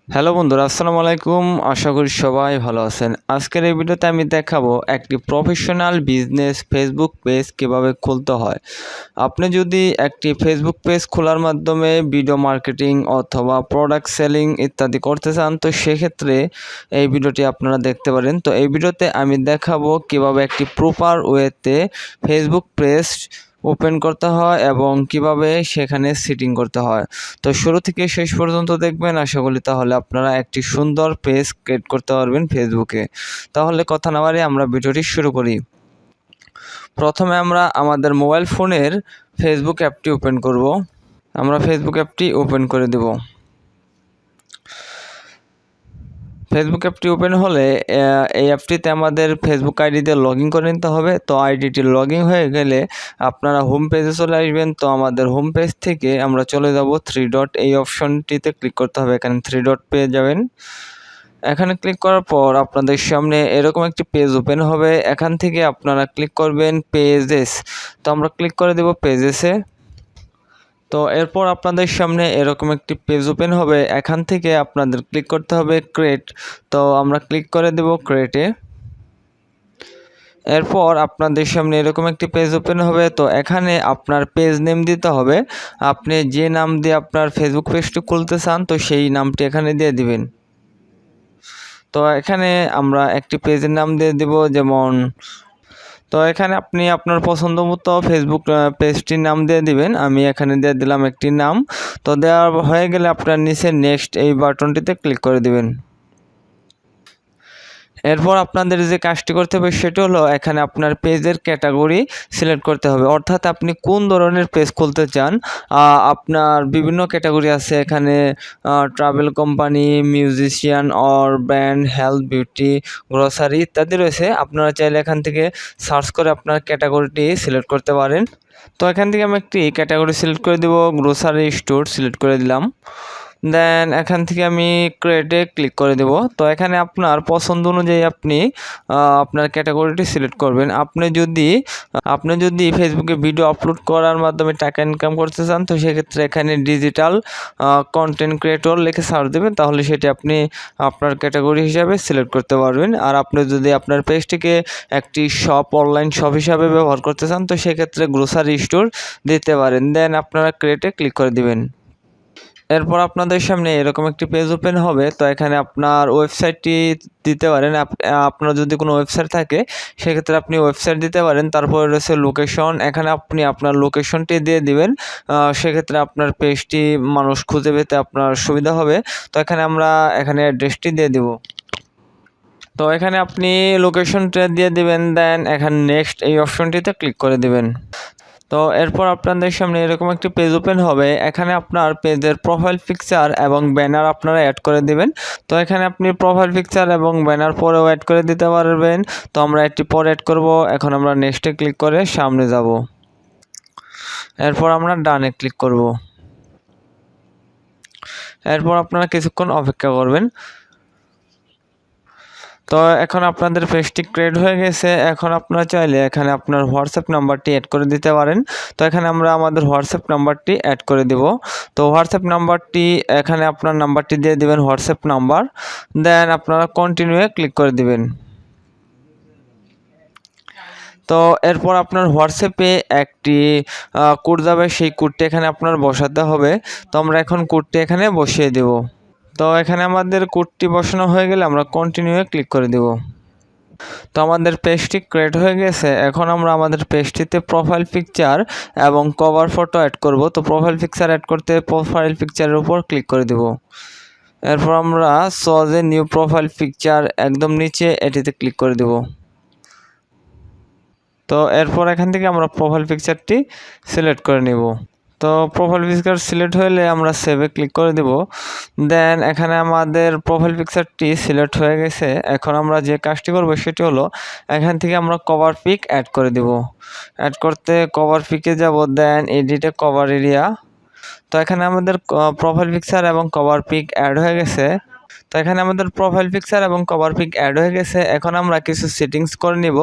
Hello বন্ধুরা, আসসালামু আলাইকুম। আশা করি সবাই ভালো আছেন। আজকের এই ভিডিওতে আমি দেখাবো একটি প্রফেশনাল বিজনেস ফেসবুক পেজ কিভাবে খুলতে হয়। আপনি যদি একটি ফেসবুক পেজ খোলার মাধ্যমে ভিডিও মার্কেটিং অথবা প্রোডাক্ট সেলিং ইত্যাদি করতে চান, তো সেক্ষেত্রে এই ভিডিওটি আপনারা দেখতে পারেন। তো এই ভিডিওতে আমি দেখাবো কিভাবে একটি প্রপার ওয়েতে ফেসবুক পেজ ওপেন করতে হয় এবং কিভাবে সেখানে সেটিং করতে হয়। তো শুরু থেকে শেষ পর্যন্ত দেখবেন, আশা করি তাহলে আপনারা একটি সুন্দর পেজ ক্রিয়েট করতে পারবেন ফেসবুকে। তাহলে কথা না বাড়িয়ে আমরা ভিডিওটি শুরু করি। প্রথমে আমরা আমাদের মোবাইল ফোনের ফেসবুক অ্যাপটি ওপেন করব। আমরা ফেসবুক অ্যাপটি ওপেন করে দেব। ফেসবুক অ্যাপটি ওপেন হলে এই অ্যাপটিতে আমাদের ফেসবুক আইডি দিয়ে লগ ইন করে নিতে হবে। তো আইডিটি লগ ইন হয়ে গেলে আপনারা হোম পেজে চলে আসবেন। তো আমাদের হোম পেজ থেকে আমরা চলে যাব থ্রি ডট, এই অপশনটিতে ক্লিক করতে হবে। এখানে থ্রি ডট পেয়ে যাবেন। এখানে ক্লিক করার পর আপনাদের সামনে এরকম একটি পেজ ওপেন হবে। এখান থেকে আপনারা ক্লিক করবেন পেজেস। তো আমরা ক্লিক করে দেব পেজেসে। তো এরপর আপনাদের সামনে এরকম একটি পেজ ওপেন হবে। এখান থেকে আপনাদের ক্লিক করতে হবে ক্রিয়েট। তো আমরা ক্লিক করে দেব ক্রিয়েটে। এরপর আপনাদের সামনে এরকম একটি পেজ ওপেন হবে। তো এখানে আপনার পেজ নেম দিতে হবে। আপনি যে নাম দিয়ে আপনার ফেসবুক পেজটি খুলতে চান, তো সেই নামটি এখানে দিয়ে দিবেন। তো এখানে আমরা একটি পেজের নাম দিয়ে দেব, যেমন তো এখানে আপনি আপনার পছন্দ মতো ফেসবুক পেজটির নাম দিয়ে দিবেন। আমি এখানে দিয়ে দিলাম একটি নাম। তো দেওয়া হয়ে গেলে আপনার নিচে নেক্সট এই বাটনটিতে ক্লিক করে দিবেন। এরপর আপনাদের যে কাজটি করতে হবে সেটা হলো, এখানে আপনার পেজের ক্যাটাগরি সিলেক্ট করতে হবে, অর্থাৎ আপনি কোন ধরনের পেজ খুলতে চান। আপনার বিভিন্ন ক্যাটাগরি আছে এখানে, travel company, musician or brand, health, beauty, grocery ইত্যাদি রয়েছে। আপনারা চাইলে এখান থেকে সার্চ করে আপনার ক্যাটাগরিটি সিলেক্ট করতে পারেন। তো এখান থেকে আমি একটি ক্যাটাগরি সিলেক্ট করে দেব, গ্রোসারি স্টোর সিলেক্ট করে দিলাম। দেন এখান থেকে আমি ক্রিয়েটে ক্লিক করে দেব। তো এখানে আপনার পছন্দ অনুযায়ী আপনি আপনার ক্যাটাগরিটি সিলেক্ট করবেন। আপনি যদি ফেসবুকে ভিডিও আপলোড করার মাধ্যমে টাকা ইনকাম করতে চান, তো সেক্ষেত্রে এখানে ডিজিটাল কন্টেন্ট ক্রিয়েটর লিখে সার্চ দেবেন, তাহলে সেটি আপনি আপনার ক্যাটাগরি হিসাবে সিলেক্ট করতে পারবেন। আর আপনি যদি আপনার পেজটিকে একটি অনলাইন শপ হিসাবে ব্যবহার করতে চান, তো সেক্ষেত্রে গ্রোসারি স্টোর দিতে পারেন। দেন আপনারা ক্রিয়েটে ক্লিক করে দিবেন। এরপর আপনাদের সামনে এরকম একটি পেজ ওপেন হবে। তো এখানে আপনার ওয়েবসাইটটি দিতে পারেন। আপনার যদি কোনো ওয়েবসাইট থাকে সেক্ষেত্রে আপনি ওয়েবসাইট দিতে পারেন। তারপরে রয়েছে লোকেশন, এখানে আপনি আপনার লোকেশনটি দিয়ে দিবেন। সেক্ষেত্রে আপনার পেজটি মানুষ খুঁজে পেতে আপনার সুবিধা হবে। তো আমরা এখানে অ্যাড্রেসটি দিয়ে দিব। তো এখানে আপনি লোকেশনটা দিয়ে দিবেন। দেন এখানে নেক্সট এই অপশনটিতে ক্লিক করে দিবেন। তো এরপর আপনাদের সামনে এরকম একটি পেজ ওপেন হবে। এখানে আপনার পেজের প্রোফাইল পিকচার এবং ব্যানার আপনারা অ্যাড করে দিবেন। তো এখানে আপনি প্রোফাইল পিকচার এবং ব্যানার পরেও অ্যাড করে দিতে পারবেন। তো আমরা একটি পরে অ্যাড করব। এখন আমরা নেক্সটে ক্লিক করে সামনে যাব। এরপর আমরা ডানে ক্লিক করব। এরপর আপনারা কিছুক্ষণ অপেক্ষা করবেন। তো এখন আপনাদের পেজটি ক্রিয়েট হয়ে গেছে। এখন আপনারা চাইলে এখানে আপনার হোয়াটসঅ্যাপ নাম্বারটি অ্যাড করে দিতে পারেন। তো এখানে আমরা আমাদের হোয়াটসঅ্যাপ নাম্বারটি অ্যাড করে দেব। তো হোয়াটসঅ্যাপ নাম্বারটি এখানে আপনার নাম্বারটি দিয়ে দিবেন, হোয়াটসঅ্যাপ নাম্বার। দেন আপনারা কন্টিনিউয়ে ক্লিক করে দিবেন। তো এরপর আপনার হোয়াটসঅ্যাপে একটি কোড যাবে, সেই কোডটি এখানে আপনার বসাতে হবে। তো আমরা এখন কোডটি এখানে বসিয়ে দেব। তো এখানে আমাদের কোডটি বসানো হয়ে গেলে আমরা কন্টিনিউয়ে ক্লিক করে দেব। তো আমাদের পেজটি ক্রিয়েট হয়ে গেছে। এখন আমরা আমাদের পেজটিতে প্রোফাইল পিকচার এবং কভার ফটো অ্যাড করব। তো প্রোফাইল পিকচার অ্যাড করতে প্রোফাইল পিকচারের উপর ক্লিক করে দেব। এরপর আমরা সজ এ নিউ প্রোফাইল পিকচার একদম নিচে এটিতে ক্লিক করে দেব। তো এরপর এখান থেকে আমরা প্রোফাইল পিকচারটি সিলেক্ট করে নেব। তো প্রোফাইল পিকচার সিলেক্ট হলে আমরা সেভে ক্লিক করে দেব। দেন এখানে আমাদের প্রোফাইল পিকচারটি সিলেক্ট হয়ে গেছে। এখন আমরা যে কাজটি করব সেটি হলো, এখান থেকে আমরা কভার পিক অ্যাড করে দেব। অ্যাড করতে কভার পিকে যাব, দেন এডিটে কভার এরিয়া। তো এখানে আমাদের প্রোফাইল পিকচার এবং কভার পিক অ্যাড হয়ে গেছে। তো এখানে আমাদের প্রোফাইল পিকচার এবং কভার পিক অ্যাড হয়ে গেছে। এখন আমরা কিছু সেটিংস করে নিব।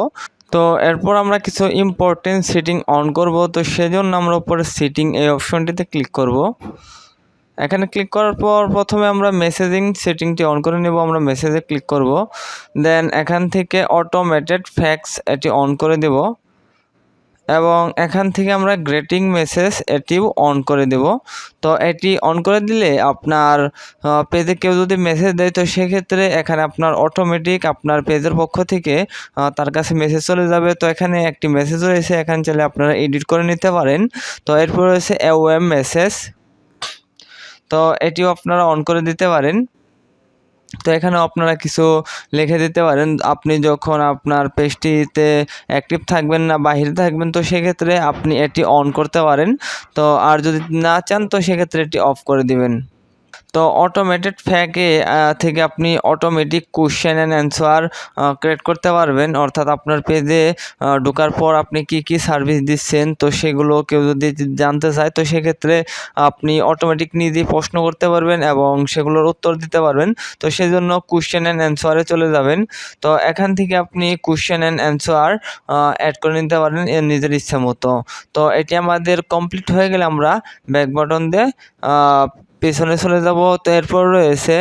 তো এরপর আমরা কিছু ইম্পর্টেন্ট সেটিং অন করব। তো সেজন্য আমরা উপরে সেটিং এই অপশনটিতে ক্লিক করব। এখানে ক্লিক করার পর প্রথমে আমরা মেসেজিং সেটিংটি অন করে নেব, আমরা মেসেজে ক্লিক করব। দেন এখান থেকে অটোমেটেড ফ্যাক্স এটি অন করে দেব এবং এখান থেকে আমরা গ্রেটিং মেসেজ এটিও অন করে দেব। তো এটি অন করে দিলে আপনার পেজে কেউ যদি মেসেজ দেয় তো সেক্ষেত্রে এখানে আপনার অটোমেটিক আপনার পেজের পক্ষ থেকে তার কাছে মেসেজ চলে যাবে। তো এখানে একটি মেসেজ রয়েছে, এখানে চাইলে আপনারা এডিট করে নিতে পারেন। তো এরপর রয়েছে এওএম মেসেজ, তো এটিও আপনারা অন করে দিতে পারেন। তো এখানেও আপনারা কিছু লিখে দিতে পারেন। আপনি যখন আপনার পেজটিতে অ্যাক্টিভ থাকবেন না, বাহিরে থাকবেন, তো সেক্ষেত্রে আপনি এটি অন করতে পারেন। তো আর যদি না চান তো সেক্ষেত্রে এটি অফ করে দিবেন। তো অটোমেটেড ফ্যাকে থেকে আপনি automatic question and answer create করতে পারবেন। অর্থাৎ আপনার পেজে ঢোকার পর আপনি কি কি সার্ভিস দিচ্ছেন তো সেগুলো কেউ যদি জানতে চায় তো সেক্ষেত্রে আপনি অটোমেটিক নিজেই প্রশ্ন করতে পারবেন এবং সেগুলোর উত্তর দিতে পারবেন। তো সেই জন্য কোশ্চেন অ্যান্ড অ্যান্সারে চলে যাবেন। তো এখান থেকে আপনি কোশ্চেন অ্যান্ড অ্যান্সার অ্যাড করে নিতে পারেন নিজের ইচ্ছা মতো। তো এটি আমাদের কমপ্লিট হয়ে গেলে আমরা ব্যাক বাটন দিয়ে পেছনে চলে যাব। তো এরপর রয়েছে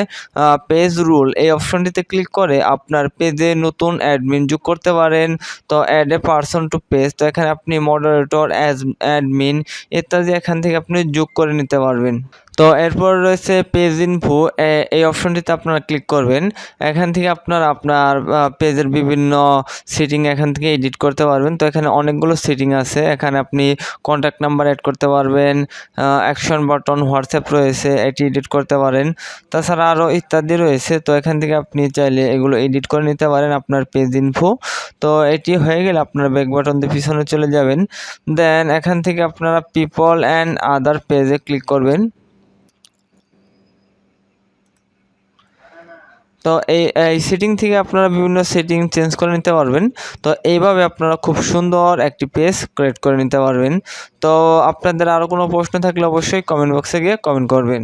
পেজ রুল, এই অপশনটিতে ক্লিক করে আপনার পেজে নতুন অ্যাডমিন যোগ করতে পারেন। তো add a person to page, তো এখানে আপনি মডারেটর, অ্যাডমিন ইত্যাদি এখান থেকে আপনি যোগ করে নিতে পারবেন। তো এরপর রয়েছে পেজ ইনফো, এই অপশনটিতে আপনারা ক্লিক করবেন। এখান থেকে আপনারা আপনার পেজের বিভিন্ন সেটিং এখান থেকে এডিট করতে পারবেন। তো এখানে অনেকগুলো সেটিং আছে, এখানে আপনি কন্ট্যাক্ট নাম্বার অ্যাড করতে পারবেন, অ্যাকশন বাটন, হোয়াটসঅ্যাপ রয়েছে, এটি এডিট করতে পারেন। তাছাড়া আরও ইত্যাদি রয়েছে। তো এখান থেকে আপনি চাইলে এগুলো এডিট করে নিতে পারেন আপনার পেজ ইনফো। তো এটি হয়ে গেলে আপনার ব্যাক বাটন দিয়ে পিছনে চলে যাবেন। দেন এখান থেকে আপনারা পিপল অ্যান্ড আদার পেজে ক্লিক করবেন। তো এই সেটিং থেকে আপনারা বিভিন্ন সেটিং চেঞ্জ করে নিতে পারবেন। তো এইভাবে আপনারা খুব সুন্দর একটি পেজ ক্রিয়েট করে নিতে পারবেন। তো আপনাদের আরও কোনো প্রশ্ন থাকলে অবশ্যই কমেন্ট বক্সে গিয়ে কমেন্ট করবেন।